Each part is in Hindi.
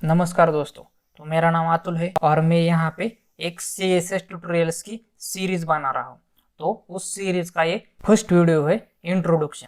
नमस्कार दोस्तों। तो मेरा नाम अतुल है और मैं यहाँ पे एक CSS ट्यूटोरियल्स की सीरीज बना रहा हूँ। तो उस सीरीज का ये फर्स्ट वीडियो है, इंट्रोडक्शन।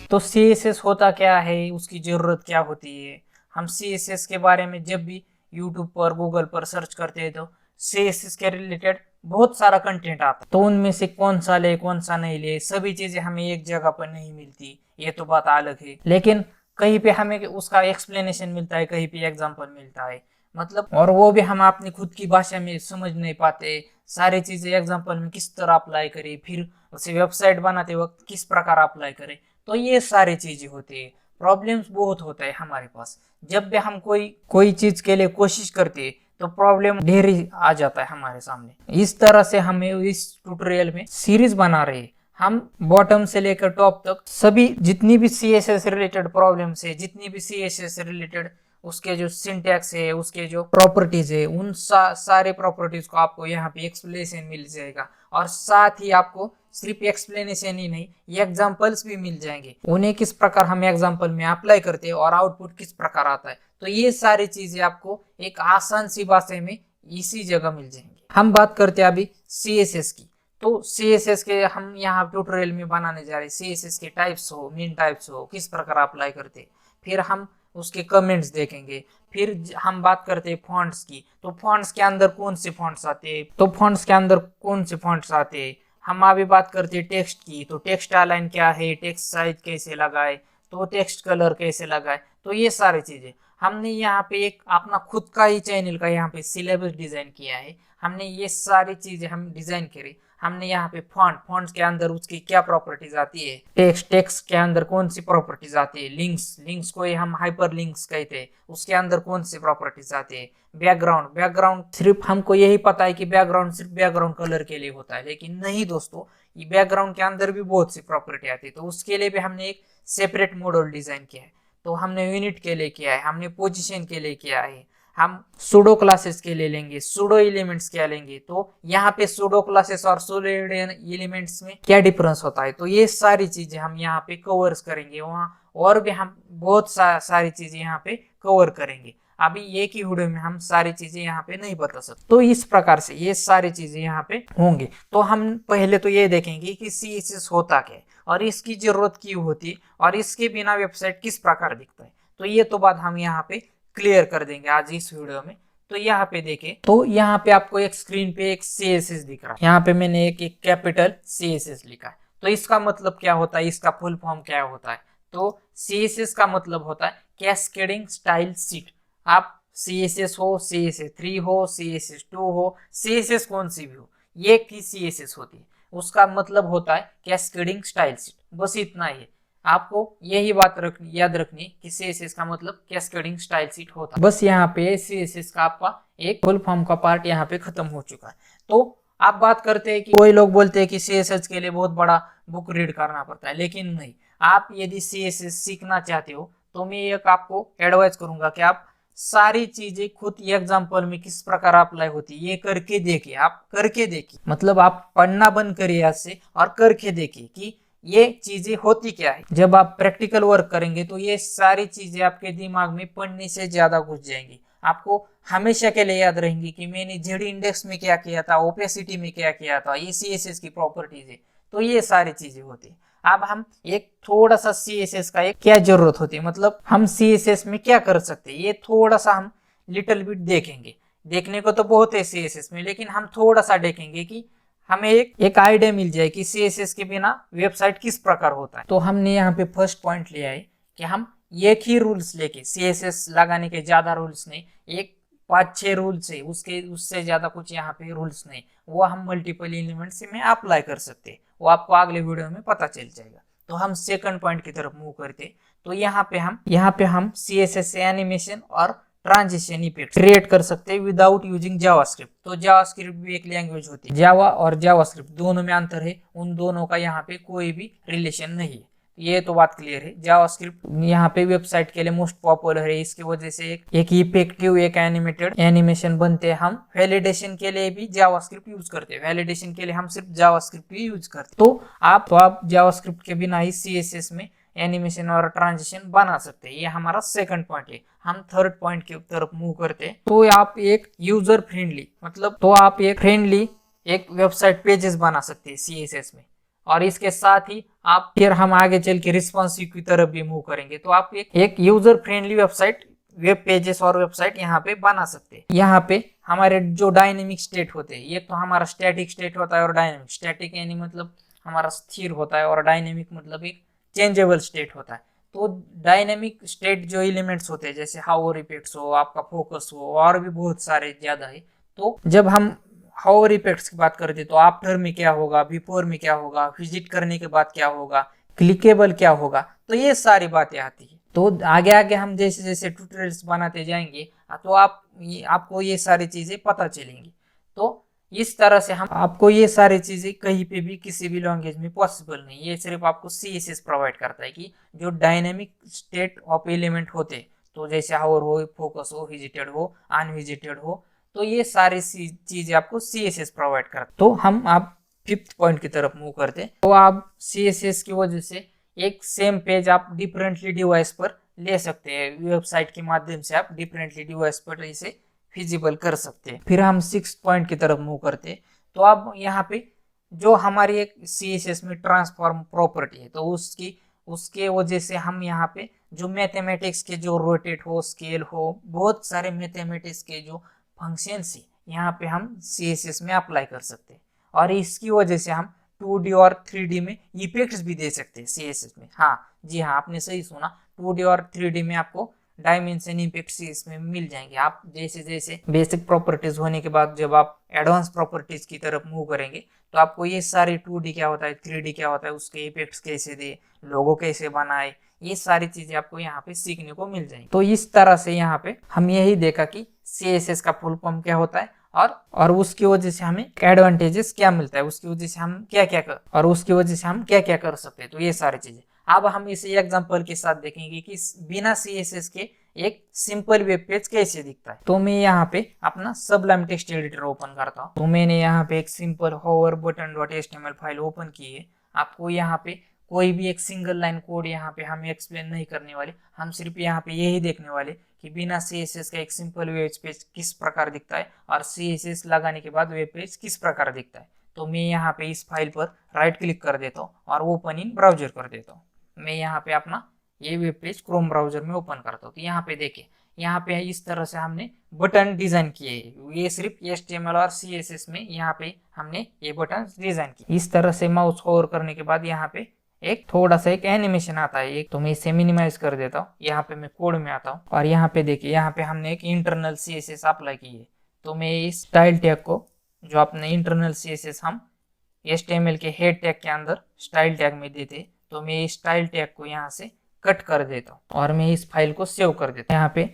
तो CSS होता क्या है, उसकी ज़रूरत क्या होती है। हम CSS के बारे में जब भी YouTube पर गूगल पर सर्च करते हैं तो CSS के रिलेटेड बहुत सारा कंटेंट आता है। तो उनमें से कौन सा ले कौन सा नहीं ले, सभी चीज़ें हमें एक जगह पर नहीं मिलती, ये तो बात अलग है। लेकिन कहीं पे हमें उसका एक्सप्लेनेशन मिलता है, कहीं पे एग्जाम्पल मिलता है, मतलब और वो भी हम अपनी खुद की भाषा में समझ नहीं पाते। सारी चीज़ें एग्जाम्पल में किस तरह अप्लाई करें, फिर उसे वेबसाइट बनाते वक्त किस प्रकार अप्लाई करें। तो ये सारी चीजें होती है। प्रॉब्लम्स बहुत होता है हमारे पास। जब भी हम कोई चीज के लिए कोशिश करते हैं तो प्रॉब्लम ढेर ही आ जाता है हमारे सामने। इस तरह से हमें इस ट्यूटोरियल में सीरीज बना रहे हैं। हम बॉटम से लेकर टॉप तक सभी जितनी भी CSS रिलेटेड प्रॉब्लम्स है, जितनी भी CSS रिलेटेड उसके जो सिंटैक्स है, उसके जो प्रॉपर्टीज है, उन सारे प्रॉपर्टीज को आपको यहाँ पे एक्सप्लेनेशन मिल जाएगा। और साथ ही आपको सिर्फ एक्सप्लेनेशन ही नहीं, ये एग्जांपल्स भी मिल जाएंगे, उन्हें किस प्रकार हम एग्जांपल में अप्लाई करते हैं और आउटपुट किस प्रकार आता है। तो ये सारी चीजें आपको एक आसान सी भाषा में इसी जगह मिल जाएंगी। हम बात करते हैं अभी CSS की। तो CSS के हम यहाँ ट्यूटोरियल में बनाने जा रहे हैं। CSS के टाइप्स हो, मेन टाइप्स हो, किस प्रकार अप्लाई करते हैं, फिर हम उसके कमेंट्स देखेंगे। फिर हम बात करते हैं फॉन्ट्स की। तो फॉन्ट्स के अंदर कौन से फॉन्ट्स आते हैं, तो फॉन्ट्स के अंदर कौन से फॉन्ट्स आते हैं। हम अभी बात करते हैं टेक्स्ट की। तो टेक्स्ट अलाइन क्या है, टेक्स्ट साइज कैसे लगाए, तो टेक्स्ट कलर कैसे लगाए। तो ये सारी चीजें हमने यहाँ पे एक अपना खुद का ही चैनल का यहाँ पे सिलेबस डिजाइन किया है। हमने ये सारी चीजें हम डिजाइन करी। हमने यहाँ पे फॉन्ट्स के अंदर उसकी क्या प्रॉपर्टीज आती है, टेक्स्ट के अंदर कौन सी प्रॉपर्टीज आती है, लिंक्स को हम हाइपर लिंक्स कहते हैं, उसके अंदर कौन सी प्रॉपर्टीज आती है। बैकग्राउंड सिर्फ हमको यही पता है कि बैकग्राउंड सिर्फ बैकग्राउंड कलर के लिए होता है, लेकिन नहीं दोस्तों, ये बैकग्राउंड के अंदर भी बहुत सी प्रॉपर्टी आती है। तो उसके लिए भी हमने एक सेपरेट मॉड्यूल डिजाइन किया है। तो हमने यूनिट के लिए किया है, हमने पोजीशन के लिए किया है, हम सूडो क्लासेस के लिए लेंगे, सूडो एलिमेंट्स क्या लेंगे। तो यहाँ पे सूडो क्लासेस और सूडो एलिमेंट्स में क्या डिफरेंस होता है, तो ये सारी चीजें हम यहाँ पे कवर्स करेंगे। वहाँ और भी हम बहुत सारी चीजें यहाँ पे कवर करेंगे। अभी एक ही वीडियो में हम सारी चीजें यहाँ पे नहीं बता सकते। तो इस प्रकार से ये सारी चीजें यहाँ पे होंगी। तो हम पहले तो ये देखेंगे कि CSS होता क्या है और इसकी जरूरत क्यों होती है और इसके बिना वेबसाइट किस प्रकार दिखता है। तो ये तो बात हम यहाँ पे क्लियर कर देंगे आज इस वीडियो में। तो यहाँ पे देखें, तो यहाँ पे आपको एक स्क्रीन पे एक CSS दिख रहा है। यहाँ पे मैंने एक कैपिटल CSS लिखा है। तो इसका मतलब क्या होता है, इसका फुल फॉर्म क्या होता है। तो CSS का मतलब होता है कैस्केडिंग स्टाइल शीट। आप CSS हो, CSS3 हो, CSS2 हो, CSS कौन सी भी हो, ये की CSS होती है। उसका मतलब होता है कैस्केडिंग स्टाइल शीट। बस इतना ही है। आपको यही बात याद रखनी कि CSS का मतलब कैस्केडिंग स्टाइल शीट होता है। बस यहाँ पे CSS का आपका एक फुल फॉर्म का पार्ट यहाँ पे खत्म हो चुका है। तो आप बात करते हैं कि कोई लोग बोलते हैं कि CSS के लिए बहुत बड़ा बुक रीड करना पड़ता है, लेकिन नहीं। आप यदि CSS सीखना चाहते हो तो मैं एक आपको एडवाइस करूंगा कि आप सारी चीजें खुद एग्जाम्पल में किस प्रकार अप्लाई होती है ये करके देखिए। आप करके देखिए, मतलब आप पढ़ना बंद करिए आज से और करके देखिए कि ये चीजें होती क्या है। जब आप प्रैक्टिकल वर्क करेंगे तो ये सारी चीजें आपके दिमाग में पढ़ने से ज्यादा घुस जाएंगी। आपको हमेशा के लिए याद रहेंगी कि मैंने जेड इंडेक्स में क्या किया था, ओपेसिटी में क्या किया था, ये CSS की प्रॉपर्टीज है। तो ये सारी चीजें होती है। अब हम एक थोड़ा सा CSS का एक क्या जरूरत होती है, मतलब हम CSS में क्या कर सकते हैं, ये थोड़ा सा हम लिटिल बिट देखेंगे। देखने को तो बहुत है CSS में, लेकिन हम थोड़ा सा देखेंगे कि हमें एक आइडिया मिल जाए कि CSS के बिना वेबसाइट किस प्रकार होता है। तो हमने यहाँ पे फर्स्ट पॉइंट लिया है कि हम एक ही रूल्स लेके, CSS लगाने के ज्यादा रूल्स नहीं, एक 5-6 रूल्स है, उससे ज्यादा कुछ यहाँ पे रूल्स नहीं, वो हम मल्टीपल एलिमेंट्स में अप्लाई कर सकते हैं। वो आपको अगले वीडियो में पता चल जाएगा। तो हम सेकंड पॉइंट की तरफ मूव करते। तो यहाँ पे हम CSS से एनिमेशन और ट्रांजिशन इफेक्ट क्रिएट कर सकते हैं विदाउट यूजिंग जावास्क्रिप्ट। तो जावास्क्रिप्ट भी एक लैंग्वेज होती है। जावा और जावास्क्रिप्ट दोनों में अंतर है, उन दोनों का यहाँ पे कोई भी रिलेशन नहीं है। ये तो बात क्लियर है। जावास्क्रिप्ट यहाँ पे वेबसाइट के लिए मोस्ट पॉपुलर है, इसकी वजह से एक इफेक्टिव एक एनिमेटेड एनिमेशन बनते हैं। हम वैलिडेशन के लिए भी जावास्क्रिप्ट यूज करते हैं, वैलिडेशन के लिए हम सिर्फ जावास्क्रिप्ट ही यूज करते हैं। तो आप जावास्क्रिप्ट के बिना ही CSS में एनिमेशन और ट्रांजिशन बना सकते हैं। ये हमारा सेकंड पॉइंट है। हम थर्ड पॉइंट की तरफ मूव करते हैं। तो आप एक यूजर फ्रेंडली मतलब तो आप एक फ्रेंडली एक वेबसाइट पेजेस बना सकते हैं CSS में, और इसके साथ ही आप फिर हम आगे चल के रिस्पॉन्सिव की तरफ भी मूव करेंगे। तो आप एक user friendly website web pages और वेबसाइट यहाँ पे बना सकते हैं। यहाँ पे हमारे जो डायनेमिक स्टेट होते हैं, ये तो हमारा स्टैटिक स्टेट होता है और डायनेमिक स्टैटिक यानी मतलब हमारा स्थिर होता है, और डायनेमिक मतलब एक चेंजेबल स्टेट होता है। तो डायनेमिक स्टेट जो एलिमेंट्स होते हैं जैसे हावर इफेक्ट्स हो, आपका फोकस हो, और भी बहुत सारे ज्यादा है। तो जब हम हावर इफेक्ट्स की बात करते हैं तो आफ्टर में क्या होगा, बिफोर में क्या होगा, विजिट करने के बाद क्या होगा, क्लिकेबल क्या होगा, तो ये सारी बातें आती है। तो आगे आगे हम जैसे जैसे ट्यूटोरियल्स बनाते जाएंगे तो आपको ये सारी चीजें पता चलेंगी। तो इस तरह से हम आपको ये सारी चीजें कहीं पे भी किसी भी लैंग्वेज में पॉसिबल नहीं, ये सिर्फ आपको CSS प्रोवाइड करता है कि जो डायनेमिक स्टेट ऑफ एलिमेंट होते, तो जैसे हावर हो, फोकस हो, विजिटेड हो, अनविजिटेड हो, तो ये सारी चीजें आपको CSS प्रोवाइड करता है। तो हम आप फिफ्थ पॉइंट की तरफ मूव करते हैं। तो आप CSS की वजह से एक सेम पेज आप डिफरेंटली डिवाइस पर ले सकते हैं, वेबसाइट के माध्यम से आप डिफरेंटली डिवाइस पर इसे फिजिबल कर सकते हैं। फिर हम सिक्स पॉइंट की तरफ मूव करते हैं। तो अब यहाँ पे जो हमारी एक CSS में ट्रांसफॉर्म प्रॉपर्टी है, तो उसके वजह से हम यहाँ पे जो मैथमेटिक्स के जो रोटेट हो, स्केल हो, बहुत सारे मैथमेटिक्स के जो फंक्शंस है यहाँ पे हम CSS में अप्लाई कर सकते हैं, और इसकी वजह से हम 2D और 3D में इफेक्ट्स भी दे सकते हैं CSS में। हाँ जी हाँ, आपने सही सुना, 2D और 3D में आपको डायमेंशन इफेक्ट्स इसमें मिल जाएंगे। आप जैसे जैसे बेसिक प्रॉपर्टीज होने के बाद जब आप एडवांस प्रॉपर्टीज की तरफ मूव करेंगे तो आपको ये सारे 2D क्या होता है, 3D क्या होता है, उसके इफेक्ट्स कैसे दे, लोगो कैसे बनाए, ये सारी चीजें आपको यहाँ पे सीखने को मिल जाएंगी। तो इस तरह से यहाँ पे हम यही देखा कि CSS का फुल फॉर्म क्या होता है, और उसकी वजह से हमें एडवांटेजेस क्या मिलता है, उसकी वजह से हम क्या क्या कर सकते हैं। तो ये सारी चीजें अब हम इसे एग्जांपल के साथ देखेंगे कि बिना CSS के एक सिंपल वेब पेज कैसे दिखता है। तो मैं यहाँ पे अपना सबलाइम टेक्स्ट एडिटर ओपन करता हूँ। तो मैंने यहाँ पे एक simple hover button .html file open की है। आपको यहाँ पे कोई भी एक सिंगल लाइन कोड यहाँ पे हम एक्सप्लेन नहीं करने वाले, हम सिर्फ यहाँ पे यही देखने वाले कि बिना CSS का एक सिंपल वेब पेज किस प्रकार दिखता है, और CSS लगाने के बाद वेब पेज किस प्रकार दिखता है। तो मैं यहाँ पे इस फाइल पर राइट क्लिक कर देता हूँ और ओपन इन ब्राउजर कर देता हूँ। मैं यहाँ पे अपना ये वेब पेज क्रोम ब्राउजर में ओपन करता हूँ। तो यहाँ पे देखिए, यहाँ पे इस तरह से हमने बटन डिजाइन किए हैं। ये सिर्फ HTML और CSS में यहाँ पे हमने ये बटन डिजाइन किए। इस तरह से माउस होवर करने के बाद यहाँ पे एक थोड़ा सा एक एनिमेशन आता है एक, तो मैं इसे मिनिमाइज कर देता हूँ। यहाँ पे मैं कोड में आता हूँ और यहाँ पे देखिए, यहाँ पे हमने एक इंटरनल CSS अप्लाई की है। तो मैं इस स्टाइल टैग को, जो अपने इंटरनल CSS हम HTML के हेड टैग के अंदर स्टाइल टैग में देते, तो मैं इस स्टाइल टैग को यहाँ से कट कर देता हूँ और मैं इस फाइल को सेव कर देता हूँ। यहाँ पे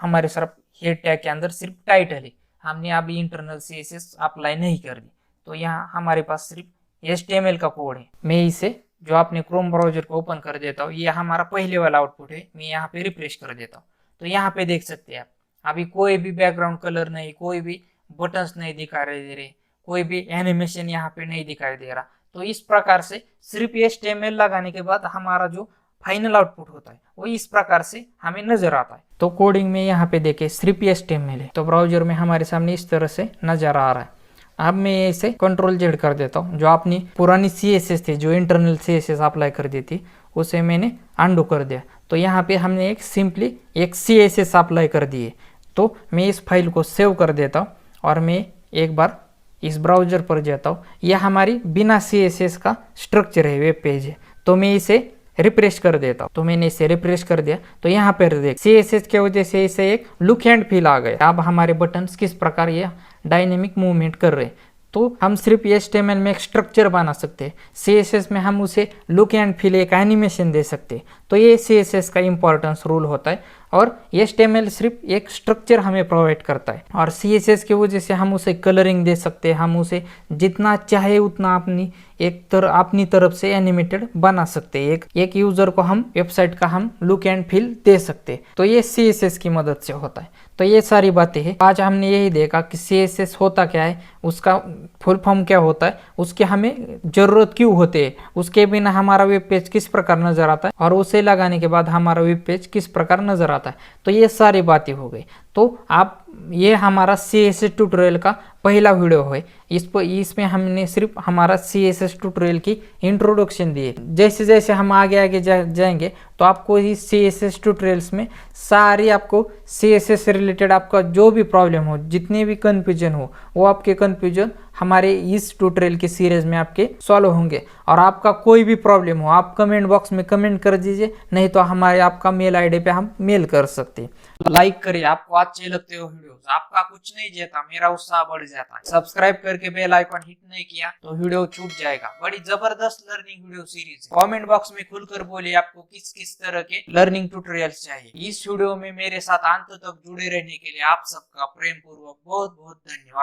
हमारे सिर्फ हेड टैग के अंदर सिर्फ टाइटल है, हमने अभी इंटरनल CSS अप्लाई नहीं कर दी। तो यहाँ हमारे पास सिर्फ HTML का कोड है। मैं इसे जो आपने क्रोम ब्राउजर को ओपन कर देता हूँ, ये हमारा पहले वाला आउटपुट है। मैं यहाँ पे रिफ्रेश कर देता हूँ। तो यहाँ पे देख सकते हैं आप, अभी कोई भी बैकग्राउंड कलर नहीं, कोई भी बटन्स नहीं दिखाई दे रहे, कोई भी एनिमेशन यहाँ पे नहीं दिखाई दे रहा। तो इस प्रकार से सिर्फ HTML लगाने के बाद हमारा जो फाइनल आउटपुट होता है वो इस प्रकार से हमें नजर आता है। तो कोडिंग में यहाँ पे देखे सिर्फ HTML है, तो ब्राउजर में हमारे सामने इस तरह से नजर आ रहा है। अब मैं इसे Ctrl+Z कर देता हूँ। जो अपनी पुरानी CSS थी, जो इंटरनल CSS अप्लाई कर दी थी, उसे मैंने अंडू कर दिया। तो यहाँ पे हमने एक सिंपली एक CSS अप्लाई कर दिए। तो मैं इस फाइल को सेव कर देता हूँ और मैं एक बार इस ब्राउजर पर जाता हूँ। यह हमारी बिना CSS का स्ट्रक्चर है, वेब पेज है। तो मैं इसे रिफ्रेश कर देता हूँ। तो मैंने इसे रिफ्रेश कर दिया। तो यहाँ पर देख, CSS की वजह से इसे एक लुक एंड फील आ गया। अब हमारे बटन्स किस प्रकार ये डायनेमिक मूवमेंट कर रहे हैं। तो हम सिर्फ HTML में एक स्ट्रक्चर बना सकते हैं, CSS में हम उसे लुक एंड फील एक एनिमेशन दे सकते हैं। तो ये CSS का इंपॉर्टेंस रूल होता है। और HTML सिर्फ एक स्ट्रक्चर हमें प्रोवाइड करता है, और CSS की वजह से हम उसे कलरिंग दे सकते हैं, हम उसे जितना चाहे उतना अपनी तरफ से एनिमेटेड बना सकते हैं। एक यूजर को हम वेबसाइट का हम लुक एंड फील दे सकते हैं। तो ये CSS की मदद से होता है। तो ये सारी बातें हैं। आज हमने यही देखा कि CSS होता क्या है, उसका फुल फॉर्म क्या होता है, उसके हमें जरूरत क्यों होती है, उसके बिना हमारा वेब पेज किस प्रकार नजर आता है, और उसे लगाने के बाद हमारा वेब पेज किस प्रकार नजर आता है। तो ये सारी बातें हो गई। तो आप ये हमारा CSS ट्यूटोरियल का पहला वीडियो है। इसमें हमने सिर्फ हमारा CSS ट्यूटोरियल की इंट्रोडक्शन दी है। जैसे जैसे हम आगे आगे जाएंगे तो आपको इस CSS ट्यूटोरियल्स में सारी आपको CSS से रिलेटेड आपका जो भी प्रॉब्लम हो, जितने भी कन्फ्यूजन हो, वो आपके कन्फ्यूजन हमारे इस ट्यूटोरियल की सीरीज में आपके सॉल्व होंगे। और आपका कोई भी प्रॉब्लम हो आप कमेंट बॉक्स में कमेंट कर दीजिए, नहीं तो हमारे आपका मेल आईडी पे हम मेल कर सकते हैं। लाइक करिए, आपको अच्छे लगते हो वीडियोस, आपका कुछ नहीं जाता, मेरा उत्साह बढ़ जाता है। सब्सक्राइब करके बेल आइकन हिट नहीं किया तो वीडियो छूट जाएगा। बड़ी जबरदस्त लर्निंग वीडियो सीरीज है। कमेंट बॉक्स में खुलकर बोलिए आपको किस किस तरह के लर्निंग ट्यूटोरियल्स चाहिए। इस वीडियो में मेरे साथ अंत तक जुड़े रहने के लिए आप सबका प्रेम पूर्वक बहुत बहुत धन्यवाद।